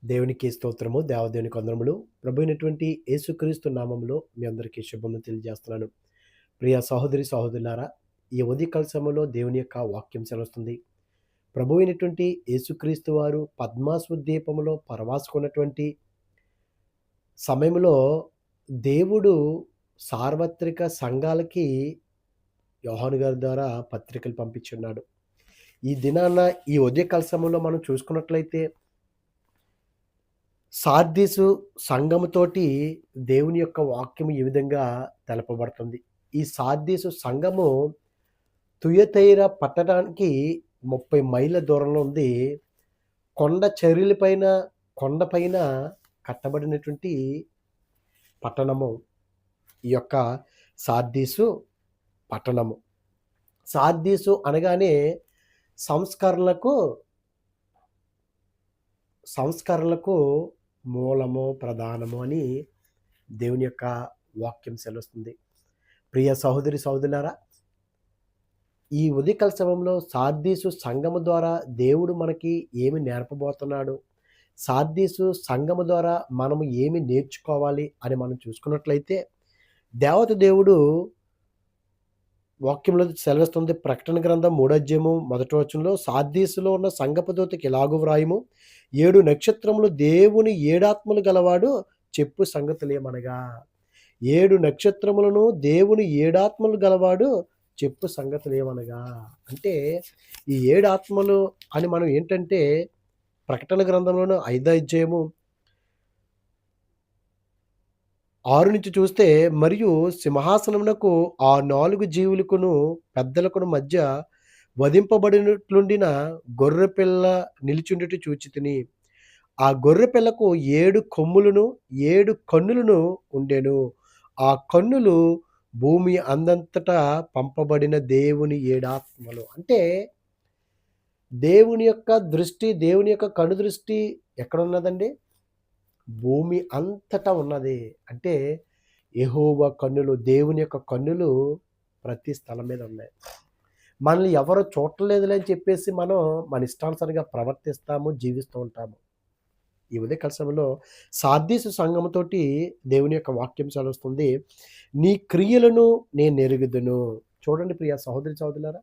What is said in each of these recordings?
దేవునికి స్తోత్రము, దేవదేవునికి వందనములు. ప్రభువైనటువంటి యేసుక్రీస్తు నామములో మీ అందరికీ శుభములు తెలియజేస్తున్నాను. ప్రియ సహోదరి, సహోదరులారా, ఈ ఉదయకాల సమయంలో దేవుని యొక్క వాక్యం సెలవిస్తుంది. ప్రభువైనటువంటి యేసుక్రీస్తు వారు పద్మాసు ద్వీపములో పరవాసుకున్నటువంటి సమయంలో దేవుడు సార్వత్రిక సంఘాలకి యోహాను గారి ద్వారా పత్రికలు పంపించున్నాడు. ఈ దినాన ఈ ఉదయకాల సమయంలో మనం చూసుకున్నట్లయితే సార్దీసు సంఘముతోటి దేవుని యొక్క వాక్యం ఈ విధంగా తెలపబడుతుంది. ఈ సార్దీసు సంఘము తుయతైర పట్టణానికి 30 మైళ్ళ దూరంలో ఉంది. కొండ చర్యలపైన కొండపైన కట్టబడినటువంటి పట్టణము ఈ యొక్క సార్దీసు పట్టణము. సార్దీసు అనగానే సంస్కరణలకు సంస్కరణలకు మూలము, ప్రధానము అని దేవుని యొక్క వాక్యం సెలవుస్తుంది. ప్రియ సహోదరి, సహోదరులారా, ఈ ఉదయకాల సమయంలో సార్దీసు సంఘము ద్వారా దేవుడు మనకి ఏమి నేర్పబోతున్నాడు, సార్దీసు సంఘము ద్వారా మనము ఏమి నేర్చుకోవాలి అని మనం చూసుకున్నట్లయితే, దేవుడు వాక్యంలో సెలవిస్తుంది. ప్రకటన గ్రంథం 3వ అధ్యాయము 1వ వచనంలో, సార్దీసులో ఉన్న సంఘపు దూతకి ఇలాగు వ్రాయుము, 7 నక్షత్రములు దేవుని 7 ఆత్మలు గలవాడు చెప్పు సంగతులేమనగా. 7 నక్షత్రములను దేవుని 7 ఆత్మలు గలవాడు చెప్పు సంగతులేమనగా. అంటే ఈ 7 ఆత్మలు అని మనం ఏంటంటే, ప్రకటన గ్రంథంలోను 5వ అధ్యాయము 6 నుంచి చూస్తే, మరియు సింహాసనమునకు ఆ 4 జీవులకును పెద్దలకును మధ్య వధింపబడినట్లుండిన గొర్రెపిల్ల నిలిచుండుట చూచితిని. ఆ గొర్రెపిల్లకు 7 కొమ్ములను 7 కన్నులను ఉండెను. ఆ కన్నులు భూమి అందంతటా పంపబడిన దేవుని 7 ఆత్మలు. అంటే దేవుని యొక్క దృష్టి, దేవుని యొక్క కను దృష్టి ఎక్కడున్నదండి? భూమి అంతటా ఉన్నది. అంటే యెహోవా కన్నులు, దేవుని యొక్క కన్నులు ప్రతి స్థలం మీద ఉన్నాయి. మనల్ని ఎవరు చూడలేదులే అని చెప్పేసి మనం మన ఇష్టానుసారంగా ప్రవర్తిస్తాము, జీవిస్తూ ఉంటాము. ఈ ఉదయకాల సమయంలో సార్దీసు సంఘముతోటి దేవుని యొక్క వాక్యం సెలవుస్తుంది. నీ క్రియలను నేను ఎరుగుదును. చూడండి ప్రియ సహోదరి, సహోదరులారా,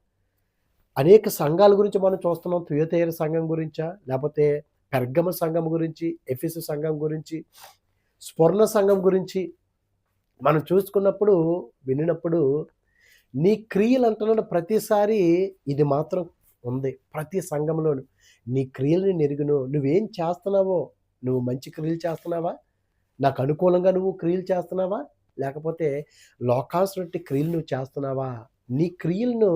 అనేక సంఘాల గురించి మనం చూస్తున్నాం. తుయతైర సంఘం గురించా, లేకపోతే పెర్గమ సంఘం గురించి, ఎఫెసు సంఘం గురించి, స్మరణ సంఘం గురించి మనం చూసుకున్నప్పుడు, వినినప్పుడు, నీ క్రియలు అంటున్నాడు ప్రతిసారి ఇది మాత్రం ఉంది ప్రతి సంఘంలోను. నీ క్రియలను నెరుగును. నువ్వేం చేస్తున్నావో, నువ్వు మంచి క్రియలు చేస్తున్నావా, నాకు అనుకూలంగా నువ్వు క్రియలు చేస్తున్నావా, లేకపోతే లోకాసురట్టి క్రియలు నువ్వు చేస్తున్నావా, నీ క్రియలను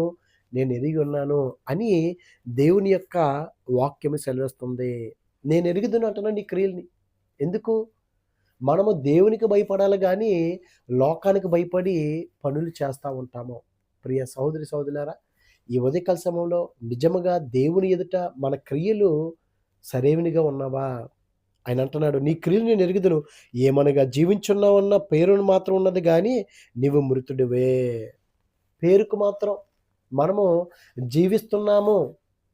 నేను ఎరిగి ఉన్నాను అని దేవుని యొక్క వాక్యము సెలవిస్తుంది. నేను ఎరుగుదును అంటున్నాను నీ క్రియల్ని. ఎందుకు? మనము దేవునికి భయపడాలి గానీ లోకానికి భయపడి పనులు చేస్తూ ఉంటాము. ప్రియ సహోదరి, సహోదరులారా, ఈ ఉదయకాల సమయంలో నిజముగా దేవుని ఎదుట మన క్రియలు సరైనవిగా ఉన్నావా? ఆయన అంటున్నాడు, నీ క్రియలు నేను ఎరుగుదును. ఏమనగా జీవించున్నావన్న పేరును మాత్రం ఉన్నది గానీ నీవు మృతుడివే. పేరుకు మాత్రం మనము జీవిస్తున్నాము.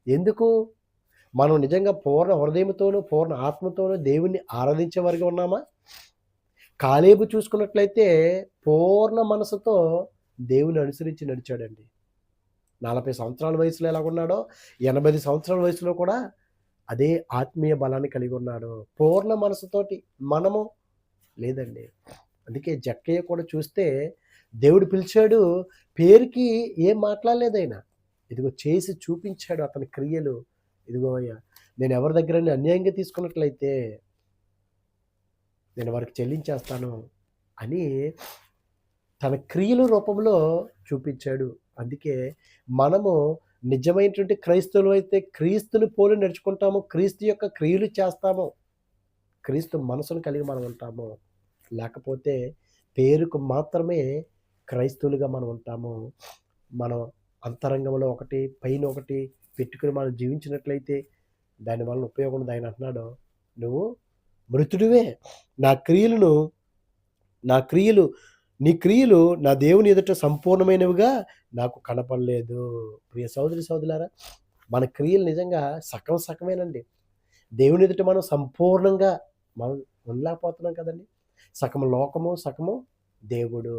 ఎందుకు? మనం నిజంగా పూర్ణ హృదయంతోనూ, పూర్ణ ఆత్మతోనూ దేవుణ్ణి ఆరాధించే వారిగా ఉన్నామా? కాలేబు చూసుకున్నట్లయితే పూర్ణ మనసుతో దేవుని అనుసరించి నడిచాడండి. 40 సంవత్సరాల వయసులో ఎలాగున్నాడో, 80 సంవత్సరాల వయసులో కూడా అదే ఆత్మీయ బలాన్ని కలిగి ఉన్నాడు. పూర్ణ మనసుతోటి మనము లేదండి. అందుకే జక్కయ్య కూడా చూస్తే దేవుడు పిలిచాడు, పేరుకి ఏం మాట్లాడలేదు ఆయన. ఇదిగో చేసి చూపించాడు అతని క్రియలు. ఇదిగో అయ్యా, నేను ఎవరి దగ్గరైనా అన్యాయంగా తీసుకున్నట్లయితే నేను వారికి చెల్లించేస్తాను అని తన క్రియల రూపంలో చూపించాడు. అందుకే మనము నిజమైనటువంటి క్రైస్తవులు అయితే క్రీస్తుని పోలి నడుచుకుంటాము, క్రీస్తు యొక్క క్రియలు చేస్తాము, క్రీస్తు మనసును కలిగి మనం ఉంటాము. లేకపోతే పేరుకు మాత్రమే క్రైస్తవులుగా మనం ఉంటాము. మనం అంతరంగంలో ఒకటి, పైన ఒకటి పెట్టుకుని మనం జీవించినట్లయితే దానివల్ల ఉపయోగం ఉంది. ఆయన అంటున్నాడు, నువ్వు మృతుడివే. నా క్రియలు నీ క్రియలు నా దేవుని ఎదుట సంపూర్ణమైనవిగా నాకు కనపడలేదు. ప్రియ సహోదరి, సహోదరులారా, మన క్రియలు నిజంగా సగం సగమేనండి. దేవుని ఎదుట మనం సంపూర్ణంగా మనం ఉండలేకపోతున్నాం కదండీ. సగం లోకము, సగము దేవుడు.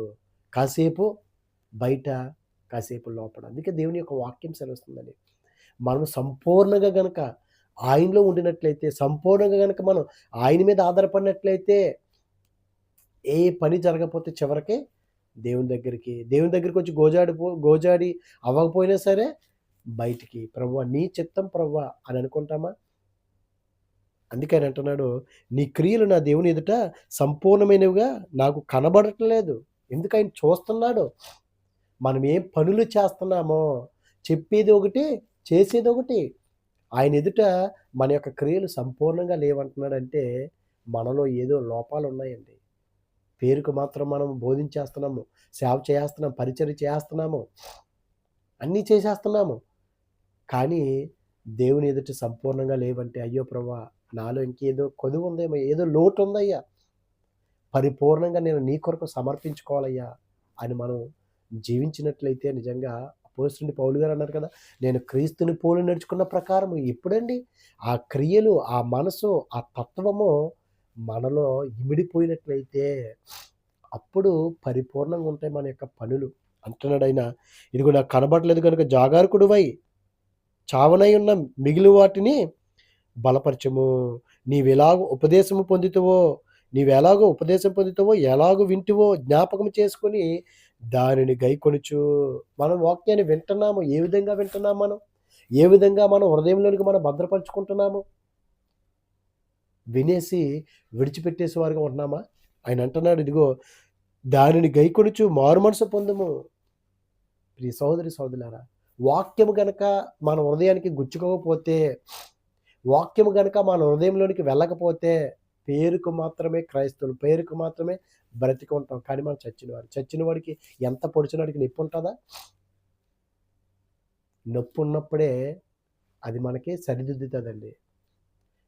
కాసేపు బయట, కాసేపు లోపల. అందుకే దేవుని యొక్క వాక్యం సెలవిస్తుందండి. మనం సంపూర్ణంగా గనక ఆయనలో ఉండినట్లయితే, సంపూర్ణంగా గనక మనం ఆయన మీద ఆధారపడినట్లయితే, ఏ పని జరగకపోతే చివరికి దేవుని దగ్గరికొచ్చి గోజాడి అవ్వకపోయినా సరే బయటికి, ప్రభువా నీ చిత్తం ప్రభువా అని అనుకుంటామా? అందుకే ఆయన అంటున్నాడు, నీ క్రియలు నా దేవుని ఎదుట సంపూర్ణమైనవిగా నాకు కనబడట్లేదు. ఎందుకు ఆయన చూస్తున్నాడు. మనం ఏం పనులు చేస్తున్నామో, చెప్పేది ఒకటి, చేసేది ఒకటి. ఆయన ఎదుట మన యొక్క క్రియలు సంపూర్ణంగా లేవంటున్నాడంటే, మనలో ఏదో లోపాలున్నాయండి. పేరుకు మాత్రం మనం బోధించేస్తున్నాము, సేవ చేస్తున్నాం, పరిచర్య చేస్తున్నాము, అన్నీ చేసేస్తున్నాము. కానీ దేవుని ఎదుట సంపూర్ణంగా లేవంటే, అయ్యో ప్రభువా! నాలో ఇంకేదో కొదువుందేమో, ఏదో లోటుందయ్యా. పరిపూర్ణంగా నేను నీ కొరకు సమర్పించుకోవాలయ్యా అని మనం జీవించినట్లయితే నిజంగా అపోస్తలుడైన పౌలు గారు అన్నారు కదా! నేను క్రీస్తుని పోలి నడుచుకున్న ప్రకారము ఎప్పుడండి? ఆ క్రియలు, ఆ మనసు, ఆ తత్వము మనలో ఇమిడిపోయినట్లయితే అప్పుడు పరిపూర్ణంగా ఉంటాయి మన యొక్క పనులు. అంటున్నాడాయన, ఇదిగో నాకు కనబడలేదు గనుక జాగారకుడివై చావనై ఉన్న మిగిలి వాటిని బలపరచుము. నీవెలాగో ఉపదేశం పొందుతావో, ఎలాగో వింటివో జ్ఞాపకం చేసుకొని దానిని గైకొనుచు. మనం వాక్యాన్ని వింటున్నాము. ఏ విధంగా వింటున్నాం మనం? ఏ విధంగా మనం హృదయంలోనికి మనం భద్రపరుచుకుంటున్నాము? వినేసి విడిచిపెట్టేసే వారుగా ఉంటున్నామా? ఆయన అంటున్నాడు, ఇదిగో దానిని గైకొనుచు మారుమనసు పొందుము. ప్రియ సహోదరి సహోదరులారా, వాక్యము గనక మన హృదయానికి గుచ్చుకోకపోతే, వాక్యము గనక మన హృదయంలోనికి వెళ్ళకపోతే, పేరుకు మాత్రమే క్రైస్తవులు, పేరుకు మాత్రమే బ్రతికి ఉంటాం. కానీ మనం చచ్చిన వాడికి ఎంత పొడిచినోడికి నొప్పి ఉంటుందా? నొప్పి ఉన్నప్పుడే అది మనకి సరిదిద్దుతుందండి.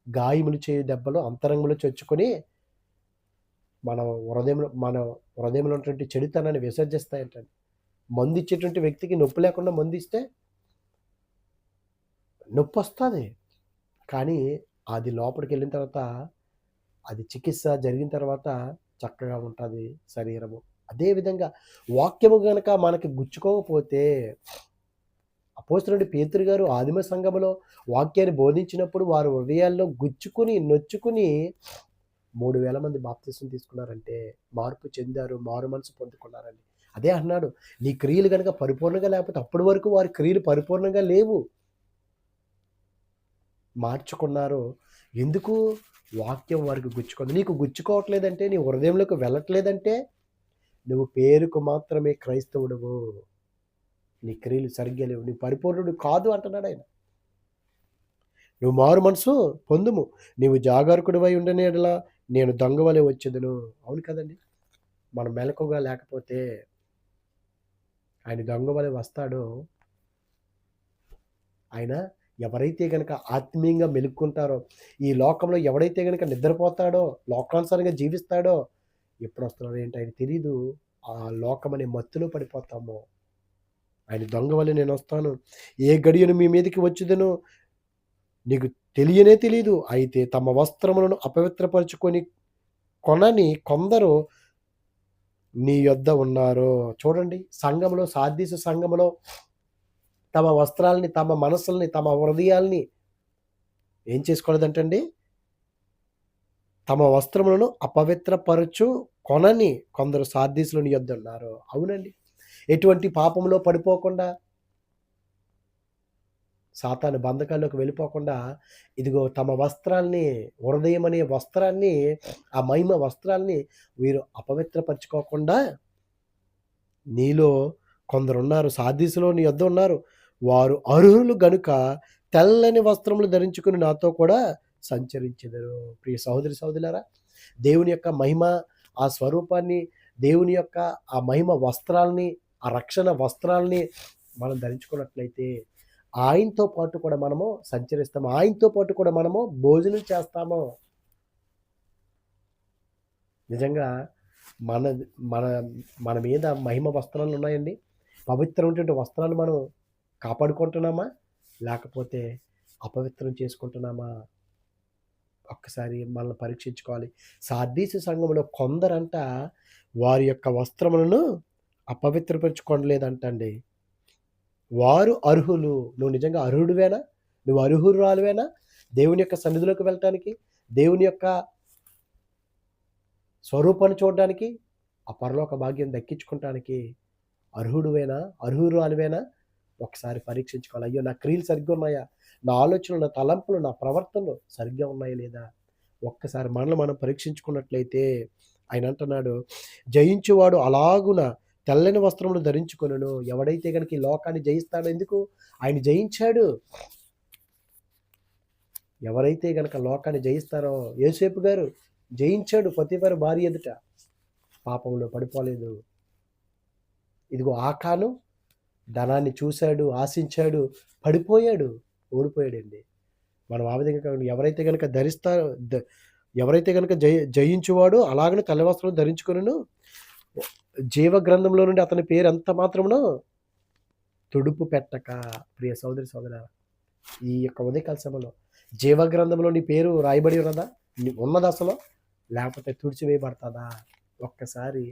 గాయములు చేయు దెబ్బలు అంతరంగంలో చొచ్చుకొని మన హృదయంలో ఉన్నటువంటి చెడుతనాన్ని విసర్జిస్తాయంటండి. మందిచ్చేటువంటి వ్యక్తికి నొప్పి లేకుండా మందిస్తే నొప్పొస్తది. కానీ అది లోపలికెళ్ళిన తర్వాత, అది చికిత్స జరిగిన తర్వాత చక్కగా ఉంటది శరీరము. అదే విధంగా వాక్యము గనక మనకి గుచ్చుకోకపోతే, అపోస్తలుడైన పేతురు గారు ఆదిమ సంఘములో వాక్యాన్ని బోధించినప్పుడు వారి హృదయాల్లో గుచ్చుకుని, నొచ్చుకుని 3000 మంది బాప్తిసం తీసుకున్నారంటే, మార్పు చెందారు, మారు మనసు పొందుకున్నారండి. అదే అన్నాడు, నీ క్రియలు గనక పరిపూర్ణంగా లేకపోతే అప్పటి వరకు వారి క్రియలు పరిపూర్ణంగా లేవు. మార్చుకున్నారు. ఎందుకు? వాక్యం వారికి గుచ్చుకుంది. నీకు గుచ్చుకోవట్లేదంటే, నీ హృదయంలోకి వెళ్ళట్లేదంటే, నువ్వు పేరుకు మాత్రమే క్రైస్తవుడవు. నీ క్రియలు సరిగ్గా లేవు. నీ పరిపూర్ణుడు కాదు అంటున్నాడాయన. నువ్వు మారు మనసు పొందుము. నీవు జాగరూకుడివై ఉండని యెడల నేను దొంగ వలె వచ్చెదను. అవును కదండీ! మనం మెలకువగా లేకపోతే ఆయన దొంగ వలె వస్తాడో, ఆయన ఎవరైతే గనక ఆత్మీయంగా మెలుక్కుంటారో, ఈ లోకంలో ఎవడైతే గనక నిద్రపోతాడో, లోకానుసారంగా జీవిస్తాడో, ఎప్పుడొస్తున్నాడో ఏంటో ఆయనకి తెలీదు. ఆ లోకమనే మత్తులో పడిపోతాము. ఆయన దొంగ వలె నేనొస్తాను. ఏ గడియను మీ మీదకి వచ్చెదనో నీకు తెలియనే తెలీదు. అయితే తమ వస్త్రములను అపవిత్రపరుచుకొని కొనని కొందరు నీ యొద్ద ఉన్నారు. చూడండి, సంఘములో, సార్దీసు సంఘములో తమ వస్త్రాల్ని, తమ మనసుల్ని, తమ హృదయాల్ని ఏం చేసుకోలేదంటండి? తమ వస్త్రములను అపవిత్రపరచు కొనని కొందరు సార్దీసులు నీ యొద్ద ఉన్నారు. అవునండి. ఎటువంటి పాపంలో పడిపోకుండా, సాతాను బంధకాల్లోకి వెళ్ళిపోకుండా, ఇదిగో తమ వస్త్రాల్ని, హృదయం అనే వస్త్రాన్ని, ఆ మహిమ వస్త్రాల్ని వీరు అపవిత్రపరచుకోకుండా నీలో కొందరున్నారు, సార్దీసులో నీ యొద్ద ఉన్నారు. వారు అర్హులు గనుక తెల్లని వస్త్రములు ధరించుకుని నాతో కూడా సంచరించెదరు. ప్రియ సహోదరి సహోదరులారా, దేవుని యొక్క మహిమ, ఆ స్వరూపాన్ని, దేవుని యొక్క ఆ మహిమ వస్త్రాల్ని, ఆ రక్షణ వస్త్రాల్ని మనం ధరించుకున్నట్లయితే ఆయనతో పాటు కూడా మనము సంచరిస్తాము. ఆయనతో పాటు కూడా మనము భోజనం చేస్తాము. నిజంగా మన మన మన మీద మహిమ వస్త్రాలు ఉన్నాయండి. పవిత్రమైనటువంటి వస్త్రాలు మనం కాపాడుకుంటున్నామా? లేకపోతే అపవిత్రం చేసుకుంటున్నామా? ఒక్కసారి మనల్ని పరీక్షించుకోవాలి. సార్దీసు సంఘంలో కొందరంట వారి యొక్క వస్త్రములను అపవిత్రపరచుకొనలేదంటండి. వారు అర్హులు. నువ్వు నిజంగా అర్హుడివేనా? నువ్వు అర్హురాలివేనా దేవుని యొక్క సన్నిధిలోకి వెళ్ళటానికి? దేవుని యొక్క స్వరూపాన్ని చూడడానికి, ఆ పరలోక భాగ్యం దక్కించుకుంటానికి అర్హుడివేనా? అర్హురాలివేనా? ఒకసారి పరీక్షించుకోవాలి. అయ్యో! నా క్రియలు సరిగ్గా ఉన్నాయా? నా ఆలోచనలు, నా తలంపులు, నా ప్రవర్తనలు సరిగ్గా ఉన్నాయా లేదా? ఒక్కసారి మనల్ని మనం పరీక్షించుకున్నట్లయితే ఆయన అంటున్నాడు, జయించువాడు అలాగున తెల్లని వస్త్రములు ధరించుకొనును. ఎవడైతే గనుక ఈ లోకాన్ని జయిస్తాడో, ఎందుకు? ఆయన జయించాడు. ఎవరైతే గనక లోకాన్ని జయిస్తారో, యోసేపు గారు జయించాడు పొతీఫరు భార్య ఎదుట. పాపంలో పడిపోలేదు. ఇదిగో ఆకాను ధనాన్ని చూశాడు, ఆశించాడు, పడిపోయాడు, ఓడిపోయాడండి. మనం ఆ విధంగా కాకుండా ఎవరైతే గనక జయించువాడో అలాగనే తెల్ల వస్త్రం ధరించుకొనును. జీవ గ్రంథంలో నుండి అతని పేరు ఎంత మాత్రమునో తుడుపు పెట్టక. ప్రియ సోదరి సోదరులారా, ఈ యొక్క ఉదయకాల సమయంలో జీవ గ్రంథంలో నీ పేరు రాయబడి ఉన్నదా? ఉన్నదా అసలు? లేకపోతే తుడిచివేయబడతాదా? ఒక్కసారి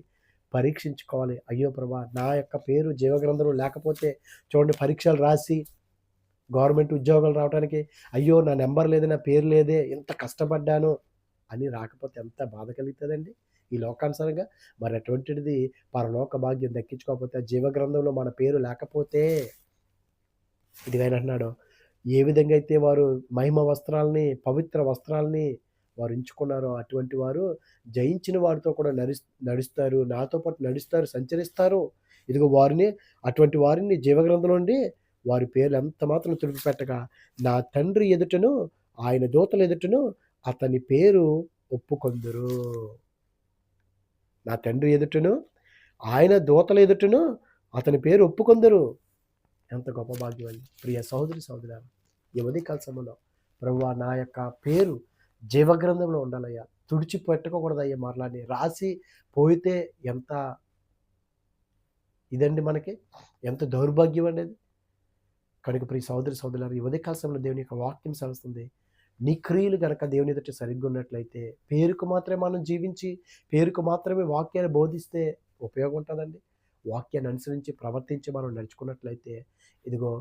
పరీక్షించుకోవాలి. అయ్యో ప్రభా! నా యొక్క పేరు జీవ గ్రంథంలో లేకపోతే, చూడండి, పరీక్షలు రాసి గవర్నమెంట్ ఉద్యోగాలు రావడానికి, అయ్యో! నా నెంబర్ లేదే, నా పేరు లేదే, ఇంత కష్టపడ్డాను అని రాకపోతే ఎంత బాధ కలుగుతదండి ఈ లోకానుసారంగా. మరి అటువంటిది పరలోక భాగ్యం దక్కించుకోకపోతే, జీవ గ్రంథంలో మన పేరు లేకపోతే, ఇదిగో ఆయన అంటున్నాడు, ఏ విధంగా అయితే వారు మహిమ వస్త్రాల్ని, పవిత్ర వస్త్రాల్ని వారు ఎంచుకున్నారో, అటువంటి వారు జయించిన వారితో కూడా నడుస్తారు. నాతో పాటు నడుస్తారు, సంచరిస్తారు. ఇదిగో అటువంటి వారిని జీవగ్రంథంలో నుండి వారి పేర్లు ఎంత మాత్రం తుడిచిపెట్టక, నా తండ్రి ఎదుటను, ఆయన దూతల ఎదుటను అతని పేరు ఒప్పుకొందురు. నా తండ్రి ఎదుటను, ఆయన దూతల ఎదుటను అతని పేరు ఒప్పుకొందురు. ఎంత గొప్ప భాగ్యం అండి. ప్రియ సహోదరి సహోదరులారా, ఈ ఉదయకాల సమయంలో ప్రభువా, నా యొక్క పేరు జీవగ్రంథంలో ఉండాలయ్యా, తుడిచిపెట్టుకోకూడదయ్యా. మరలాని రాసి పోయితే ఎంత ఇదండి మనకి, ఎంత దౌర్భాగ్యం అండి అది. కనుక ప్రియ సహోదరి సహోదరులారా, ఈ ఉదయకాల సమయంలో దేవుని యొక్క వాక్యం సెలవుస్తుంది. నీ క్రియలు గనక దేవుని ఎదుట సరిగ్గా ఉన్నట్లయితే, పేరుకు మాత్రమే మనం జీవించి, పేరుకు మాత్రమే వాక్యాన్ని బోధిస్తే ఉపయోగం ఉంటుందండి? వాక్యాన్ని అనుసరించి ప్రవర్తించి మనం నడుచుకున్నట్లయితే, ఇదిగో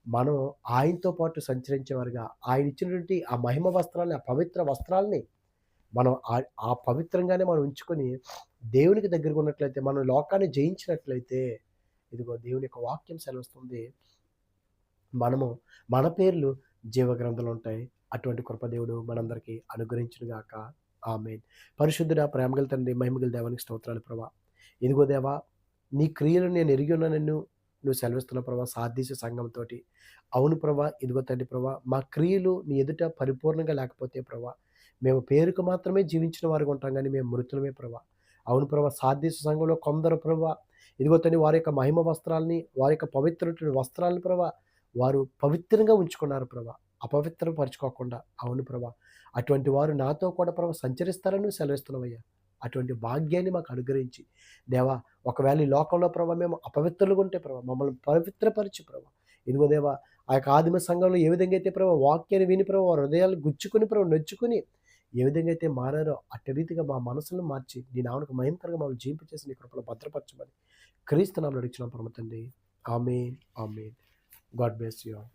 మనం ఆయనతో పాటు సంచరించేవారుగా, ఆయన ఇచ్చినటువంటి ఆ మహిమ వస్త్రాల్ని, ఆ పవిత్ర వస్త్రాల్ని మనం ఆ పవిత్రంగానే మనం ఉంచుకొని దేవునికి దగ్గరగా ఉన్నట్లయితే, మనం లోకాన్ని జయించినట్లయితే, ఇదిగో దేవుని యొక్క వాక్యం సెలవిస్తుంది, మన పేర్లు జీవగ్రంథంలో ఉంటాయి. అటువంటి కృప దేవుడు మనందరికీ అనుగ్రహించునుగాక. ఆమేన్. పరిశుద్ధుడా, ప్రేమగల తండ్రి, మహిమగల దేవానికి స్తోత్రాలు ప్రభా. ఇదిగో దేవా, నీ క్రియలు నేను ఎరిగి ఉన్నానన్ను నువ్వు సెలవిస్తున్నావు ప్రభా, సార్దీసు సంఘంతోటి. అవును ప్రభా, ఇదిగో తండ్రి ప్రభా, మా క్రియలు నీ ఎదుట పరిపూర్ణంగా లేకపోతే ప్రభా, మేము పేరుకు మాత్రమే జీవించిన వారుగా ఉంటాం కానీ మేము మృతులమే ప్రభా. అవును ప్రభా, సార్దీసు సంఘంలో కొందరు ప్రభా, ఇదిగో తండ్రి, వారి యొక్క మహిమ వస్త్రాల్ని, వారి యొక్క పవిత్రమైన వస్త్రాలను ప్రభా, వారు పవిత్రంగా ఉంచుకున్నారు ప్రభా, అపవిత్రపరచుకోకుండా. అవును ప్రభా, అటువంటి వారు నాతో కూడా ప్రభా సంచరిస్తారని నువ్వు సెలవిస్తున్నావయ్యా. అటువంటి భాగ్యాన్ని మాకు అనుగ్రహించి దేవా, ఒకవేళ ఈ లోకంలో ప్రభా మేము అపవిత్రులుగా ఉంటే ప్రభా, మమ్మల్ని పవిత్రపరిచి ప్రభా. ఇదిగో దేవా, ఆ యొక్క ఆదిమ సంఘంలో ఏ విధంగా అయితే ప్రభా వాక్యాన్ని విని ప్రభా వారి హృదయాలు గుచ్చుకుని ప్రభా నొచ్చుకుని ఏ విధంగా అయితే మారారో, అట్టి రీతిగా మా మనసులను మార్చి నీ నామమునకు మహిమకరంగా మమ్మల్ని జీవింపచేసి నీ కృపలో భద్రపరచమని క్రీస్తు నామములో అడుగుచున్నాం పరమ తండ్రి. Amen, amen. God bless you all.